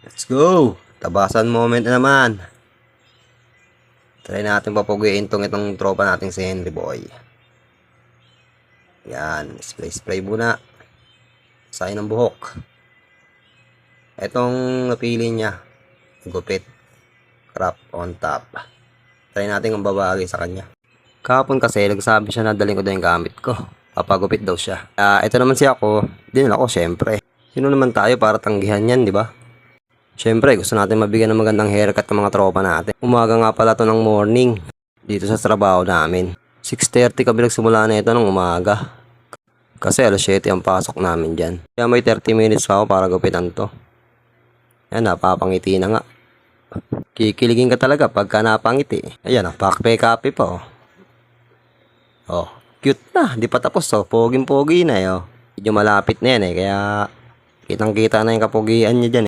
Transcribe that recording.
Let's go! Tabasan moment na naman. Try natin papugiin itong tropa nating si Henry Boy. Yan. Spray muna. Sayo ng buhok. Itong napili niya. Gupit. Crop on top. Try natin ang babagay sa kanya. Kahapon kasi nagsabi siya na daling ko daw yung gamit ko. Papagupit daw siya. Ito naman si ako. Dinala ko syempre. Sino naman tayo para tanggihan yan, di ba? Syempre, gusto natin mabigyan ng magandang haircut ng mga tropa natin. Umaga nga pala to ng morning. Dito sa trabaho namin. 6:30 kami nagsimula na ito ng umaga. Kasi alas 7 ang pasok namin dyan. Kaya may 30 minutes pa ako para gupitan to. Yan, napapangiti na nga. Kikiligin ka talaga pagka napangiti. Ayan, pakpe-kape pa oh. Oh, cute na. Di pa tapos oh. Poging-pogi na eh oh. Medyo malapit na yan eh. Kaya kitang-kita na yung kapogian niya dyan eh.